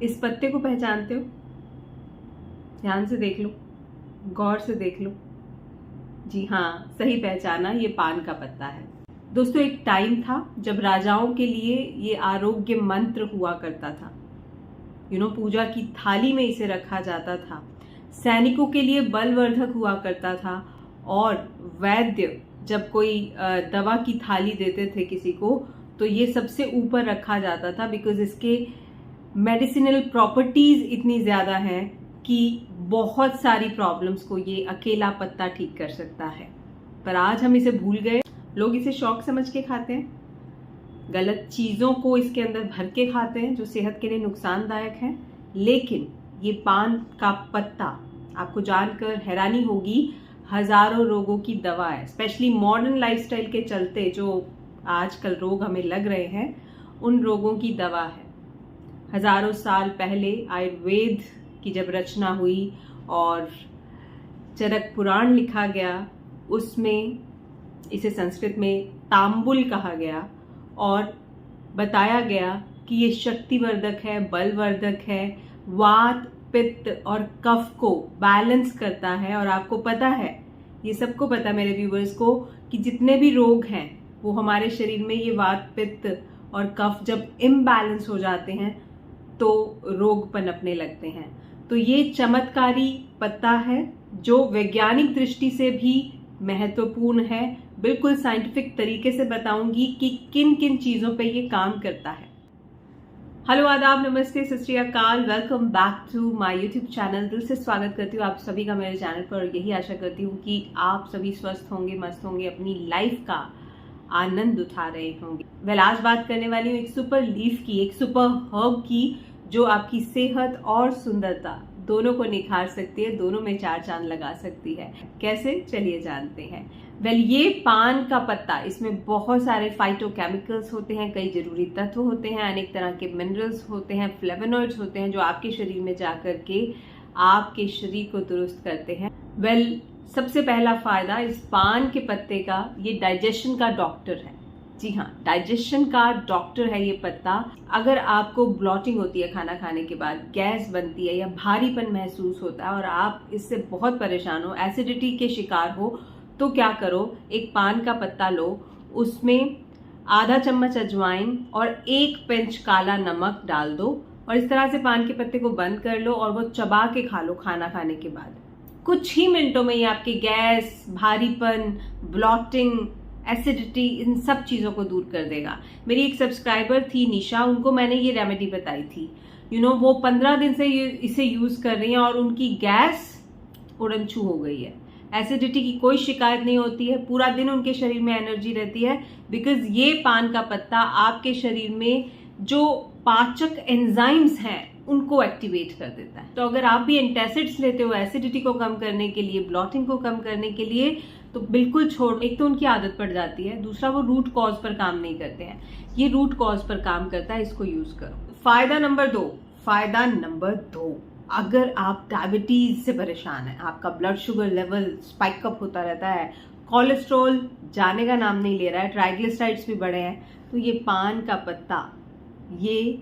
इस पत्ते को पहचानते हो? ध्यान से देख लो, गौर से देख लो। जी हाँ, सही पहचाना, ये पान का पत्ता है। दोस्तों, एक टाइम था जब राजाओं के लिए ये आरोग्य मंत्र हुआ करता था। पूजा की थाली में इसे रखा जाता था। सैनिकों के लिए बलवर्धक हुआ करता था। और वैद्य जब कोई दवा की थाली देते थे किसी को, तो ये सबसे ऊपर रखा जाता था, बिकॉज इसके मेडिसिनल प्रॉपर्टीज इतनी ज्यादा हैं कि बहुत सारी प्रॉब्लम्स को ये अकेला पत्ता ठीक कर सकता है। पर आज हम इसे भूल गए। लोग इसे शौक समझ के खाते हैं, गलत चीजों को इसके अंदर भर के खाते हैं जो सेहत के लिए नुकसानदायक है। लेकिन ये पान का पत्ता, आपको जानकर हैरानी होगी, हजारों रोगों की दवा है। स्पेशली मॉडर्न लाइफस्टाइल के चलते जो आजकल रोग हमें लग रहे हैं, उन रोगों की दवा है। हजारों साल पहले आयुर्वेद की जब रचना हुई और चरक पुराण लिखा गया, उसमें इसे संस्कृत में तांबुल कहा गया और बताया गया कि ये शक्तिवर्धक है, बलवर्धक है, वात पित्त और कफ को बैलेंस करता है। और आपको पता है, ये सबको पता मेरे व्यूवर्स को, कि जितने भी रोग हैं वो हमारे शरीर में ये वात पित्त और कफ जब इम्बैलेंस हो जाते हैं तो रोग पनपने लगते हैं। तो ये चमत्कारी पत्ता है जो वैज्ञानिक दृष्टि से भी महत्वपूर्ण है। बिल्कुल साइंटिफिक तरीके से बताऊंगी कि किन किन चीजों पे ये काम करता है। हेलो, आदाब, नमस्ते, Sat Sri Akal, welcome back to my YouTube channel. दिल से स्वागत करती हूँ आप सभी का मेरे चैनल पर। और यही आशा करती हूँ कि आप सभी स्वस्थ होंगे, मस्त होंगे, अपनी लाइफ का आनंद उठा रहे होंगे। आज बात करने वाली हूँ एक सुपर लीफ की, एक सुपर हर्ब की, जो आपकी सेहत और सुंदरता दोनों को निखार सकती है, दोनों में चार चांद लगा सकती है। कैसे, चलिए जानते हैं। ये पान का पत्ता, इसमें बहुत सारे फाइटोकेमिकल्स होते हैं, कई जरूरी तत्व होते हैं, अनेक तरह के मिनरल्स होते हैं, फ्लेवोनॉइड्स होते हैं, जो आपके शरीर में जाकर के आपके शरीर को दुरुस्त करते हैं। सबसे पहला फायदा इस पान के पत्ते का, ये डाइजेशन का डॉक्टर है। जी हाँ, डाइजेशन का डॉक्टर है ये पत्ता। अगर आपको ब्लॉटिंग होती है खाना खाने के बाद, गैस बनती है या भारीपन महसूस होता है और आप इससे बहुत परेशान हो, एसिडिटी के शिकार हो, तो क्या करो, एक पान का पत्ता लो, उसमें आधा चम्मच अजवाइन और 1 पिंच काला नमक डाल दो और इस तरह से पान के पत्ते को बंद कर लो और वो चबा के खा लो खाना खाने के बाद। कुछ ही मिनटों में ये आपकी गैस, भारीपन, ब्लॉटिंग, एसिडिटी, इन सब चीजों को दूर कर देगा। मेरी एक सब्सक्राइबर थी निशा, उनको मैंने ये रेमेडी बताई थी। वो 15 दिन से इसे यूज कर रही हैं और उनकी गैस उड़नछू हो गई है। एसिडिटी की कोई शिकायत नहीं होती है, पूरा दिन उनके शरीर में एनर्जी रहती है, बिकॉज ये पान का पत्ता आपके शरीर में जो पाचक एंजाइम्स हैं उनको एक्टिवेट कर देता है। तो अगर आप भी एंटासिड्स लेते हो एसिडिटी को कम करने के लिए, ब्लॉटिंग को कम करने के लिए, तो बिल्कुल छोड़। एक तो उनकी आदत पड़ जाती है, दूसरा वो रूट कॉज पर काम नहीं करते हैं। ये रूट कॉज पर काम करता है, इसको यूज करो। फायदा नंबर दो, अगर आप डायबिटीज से परेशान है, आपका blood sugar level spike up होता रहता है, कोलेस्ट्रॉल जाने का नाम नहीं ले रहा है, ट्राइग्लिसराइड्स भी बढ़े हैं, तो ये पान का पत्ता, ये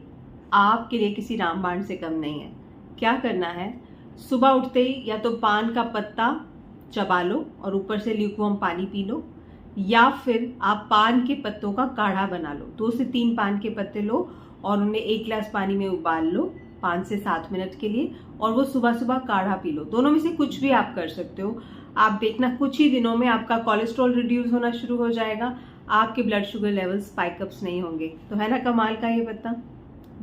आपके लिए किसी रामबाण से कम नहीं है। क्या करना है, सुबह उठते ही या तो पान का पत्ता चबा लो और ऊपर से ल्यूकवार्म पानी पी लो, या फिर आप पान के पत्तों का काढ़ा बना लो। 2 से 3 पान के पत्ते लो और उन्हें 1 गिलास पानी में उबाल लो 5 से 7 मिनट के लिए, और वो सुबह सुबह काढ़ा पी लो। दोनों में से कुछ भी आप कर सकते हो। आप देखना कुछ ही दिनों में आपका कोलेस्ट्रॉल रिड्यूस होना शुरू हो जाएगा, आपके ब्लड शुगर लेवल स्पाइकअप्स नहीं होंगे। तो है ना कमाल का ये पत्ता।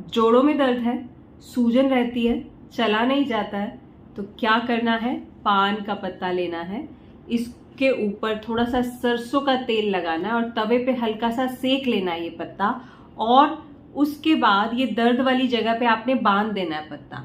जोड़ों में दर्द है, सूजन रहती है, चला नहीं जाता है, तो क्या करना है, पान का पत्ता लेना है, इसके ऊपर थोड़ा सा सरसों का तेल लगाना है और तवे पे हल्का सा सेक लेना है ये पत्ता, और उसके बाद ये दर्द वाली जगह पे आपने बांध देना है पत्ता।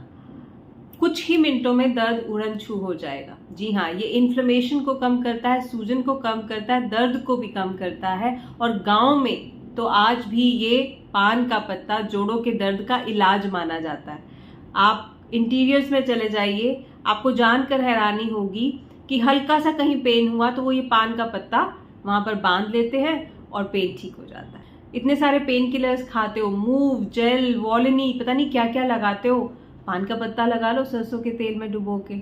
कुछ ही मिनटों में दर्द उड़नछू हो जाएगा। जी हाँ, ये इन्फ्लेमेशन को कम करता है, सूजन को कम करता है, दर्द को भी कम करता है। और गांव में तो आज भी ये पान का पत्ता जोड़ों के दर्द का इलाज माना जाता है। आप इंटीरियर्स में चले जाइए, आपको जानकर हैरानी होगी कि हल्का सा कहीं पेन हुआ तो वो ये पान का पत्ता वहां पर बांध लेते हैं और पेन ठीक हो जाता है। इतने सारे पेन किलर्स खाते हो, मूव जेल, वॉलिनी, पता नहीं क्या क्या लगाते हो, पान का पत्ता लगा लो सरसों के तेल में डुबो के,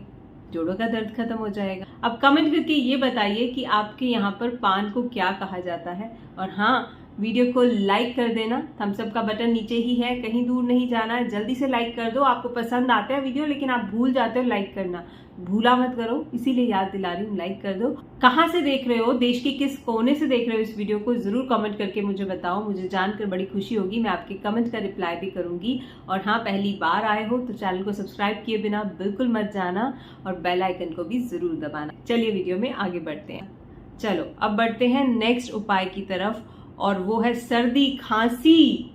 जोड़ों का दर्द खत्म हो जाएगा। अब कमेंट करके ये बताइए कि आपके यहाँ पर पान को क्या कहा जाता है। और हाँ, वीडियो को लाइक कर देना, थम्स अप का बटन नीचे ही है, कहीं दूर नहीं जाना है, जल्दी से लाइक कर दो। आपको पसंद आता है वीडियो लेकिन आप भूल जाते हो लाइक करना, भूला मत करो, इसीलिए याद दिला रही हूँ, लाइक कर दो। कहाँ से देख रहे हो, देश के किस कोने से देख रहे हो इस वीडियो को, जरूर कमेंट करके मुझे बताओ, मुझे जानकर बड़ी खुशी होगी, मैं आपके कमेंट का रिप्लाई भी करूंगी। और हाँ, पहली बार आए हो तो चैनल को सब्सक्राइब किए बिना बिल्कुल मत जाना और बेल आइकन को भी जरूर दबाना। चलिए वीडियो में आगे बढ़ते हैं। चलो अब बढ़ते हैं नेक्स्ट उपाय की तरफ, और वो है सर्दी खांसी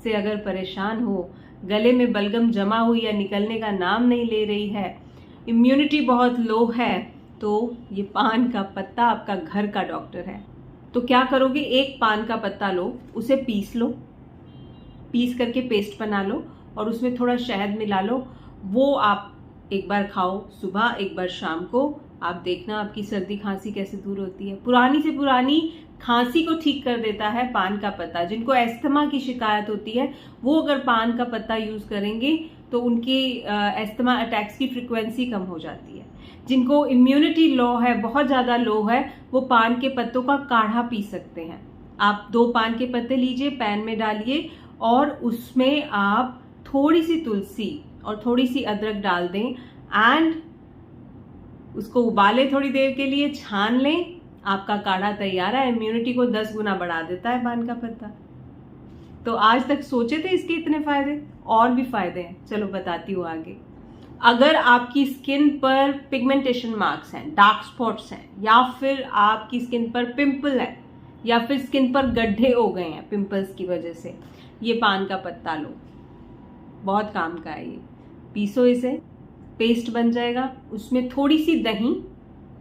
से अगर परेशान हो, गले में बलगम जमा हुई या निकलने का नाम नहीं ले रही है, इम्यूनिटी बहुत लो है, तो ये पान का पत्ता आपका घर का डॉक्टर है। तो क्या करोगे, एक पान का पत्ता लो, उसे पीस लो, पीस करके पेस्ट बना लो और उसमें थोड़ा शहद मिला लो। वो आप एक बार खाओ सुबह, एक बार शाम को, आप देखना आपकी सर्दी खांसी कैसे दूर होती है। पुरानी से पुरानी खांसी को ठीक कर देता है पान का पत्ता। जिनको एस्थमा की शिकायत होती है वो अगर पान का पत्ता यूज करेंगे तो उनके एस्थमा अटैक्स की फ्रिक्वेंसी कम हो जाती है। जिनको इम्यूनिटी लो है, बहुत ज्यादा लो है, वो पान के पत्तों का काढ़ा पी सकते हैं। आप 2 पान के पत्ते लीजिए, पैन में डालिए और उसमें आप थोड़ी सी तुलसी और थोड़ी सी अदरक डाल दें एंड उसको उबाले थोड़ी देर के लिए, छान लें, आपका काढ़ा तैयार है। इम्यूनिटी को 10 गुना बढ़ा देता है पान का पत्ता। तो आज तक सोचे थे इसके इतने फायदे, और भी फायदे हैं, चलो बताती हूँ आगे। अगर आपकी स्किन पर पिगमेंटेशन मार्क्स हैं, डार्क स्पॉट्स हैं, या फिर आपकी स्किन पर पिंपल है, या फिर स्किन पर गड्ढे हो गए हैं पिंपल्स की वजह से, ये पान का पत्ता लो, बहुत काम का है ये। पीसो इसे, पेस्ट बन जाएगा, उसमें थोड़ी सी दही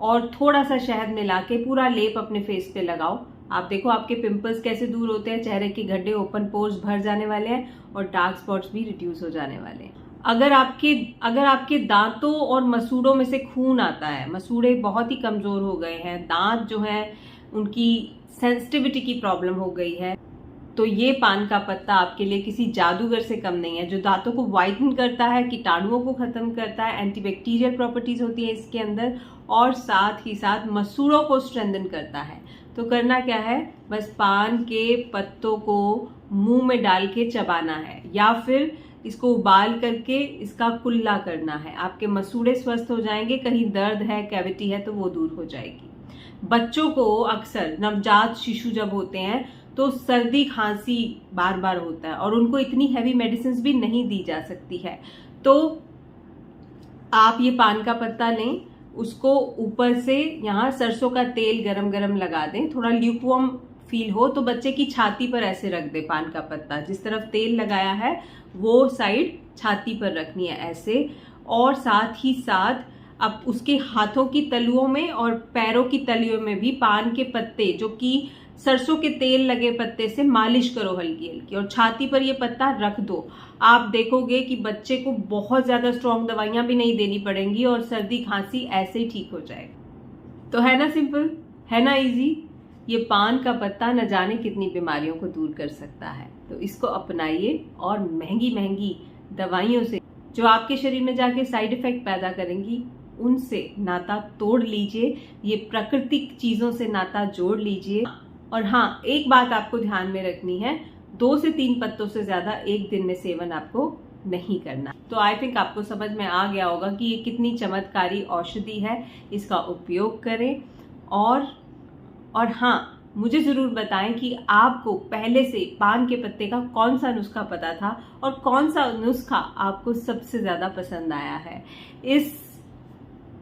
और थोड़ा सा शहद मिला के पूरा लेप अपने फेस पे लगाओ। आप देखो आपके पिंपल्स कैसे दूर होते हैं, चेहरे के गड्ढे, ओपन पोर्स भर जाने वाले हैं और डार्क स्पॉट्स भी रिड्यूस हो जाने वाले हैं। अगर आपके दांतों और मसूड़ों में से खून आता है, मसूड़े बहुत ही कमजोर हो गए हैं, दांत जो है उनकी सेंसिटिविटी की प्रॉब्लम हो गई है, तो ये पान का पत्ता आपके लिए किसी जादूगर से कम नहीं है, जो दांतों को व्हाइटन करता है, कीटाणुओं को खत्म करता है, एंटीबैक्टीरियल प्रॉपर्टीज होती है इसके अंदर, और साथ ही साथ मसूड़ों को स्ट्रेंथन करता है। तो करना क्या है, बस पान के पत्तों को मुंह में डाल के चबाना है, या फिर इसको उबाल करके इसका कुल्ला करना है। आपके मसूड़े स्वस्थ हो जाएंगे, कहीं दर्द है, कैविटी है तो वो दूर हो जाएगी। बच्चों को अक्सर, नवजात शिशु जब होते हैं तो सर्दी खांसी बार बार होता है और उनको इतनी हैवी मेडिसिन भी नहीं दी जा सकती है। तो आप ये पान का पत्ता लें, उसको ऊपर से यहाँ सरसों का तेल गरम गरम लगा दें, थोड़ा ल्यूकवार्म फील हो तो बच्चे की छाती पर ऐसे रख दे पान का पत्ता, जिस तरफ तेल लगाया है वो साइड छाती पर रखनी है ऐसे। और साथ ही साथ अब उसके हाथों की तलुओं में और पैरों की तलियों में भी पान के पत्ते, जो कि सरसों के तेल लगे पत्ते से मालिश करो हल्की हल्की, और छाती पर ये पत्ता रख दो। आप देखोगे कि बच्चे को बहुत ज्यादा स्ट्रॉन्ग दवाइयां भी नहीं देनी पड़ेंगी और सर्दी खांसी ऐसे ही ठीक हो जाएगा। तो है ना सिंपल, है ना इजी। ये पान का पत्ता न जाने कितनी बीमारियों को दूर कर सकता है। तो इसको अपनाइए और महंगी महंगी दवाइयों से जो आपके शरीर में जाके साइड इफेक्ट पैदा करेंगी, उनसे नाता तोड़ लीजिए, ये प्राकृतिक चीजों से नाता जोड़ लीजिए। और हाँ, एक बात आपको ध्यान में रखनी है, 2 से 3 पत्तों से ज्यादा एक दिन में सेवन आपको नहीं करना। तो आई थिंक आपको समझ में आ गया होगा कि ये कितनी चमत्कारी औषधि है, इसका उपयोग करें। और हाँ, मुझे जरूर बताएं कि आपको पहले से पान के पत्ते का कौन सा नुस्खा पता था और कौन सा नुस्खा आपको सबसे ज्यादा पसंद आया है। इस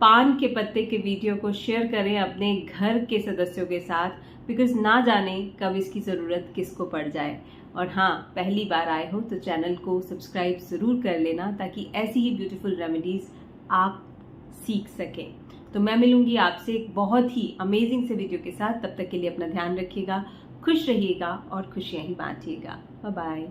पान के पत्ते के वीडियो को शेयर करें अपने घर के सदस्यों के साथ, बिकॉज ना जाने कब इसकी ज़रूरत किसको पड़ जाए। और हाँ, पहली बार आए हो तो चैनल को सब्सक्राइब ज़रूर कर लेना, ताकि ऐसी ही ब्यूटीफुल रेमेडीज़ आप सीख सकें। तो मैं मिलूंगी आपसे एक बहुत ही अमेजिंग से वीडियो के साथ। तब तक के लिए अपना ध्यान रखिएगा, खुश रहिएगा और खुशियाँ ही बांटिएगा। Bye bye.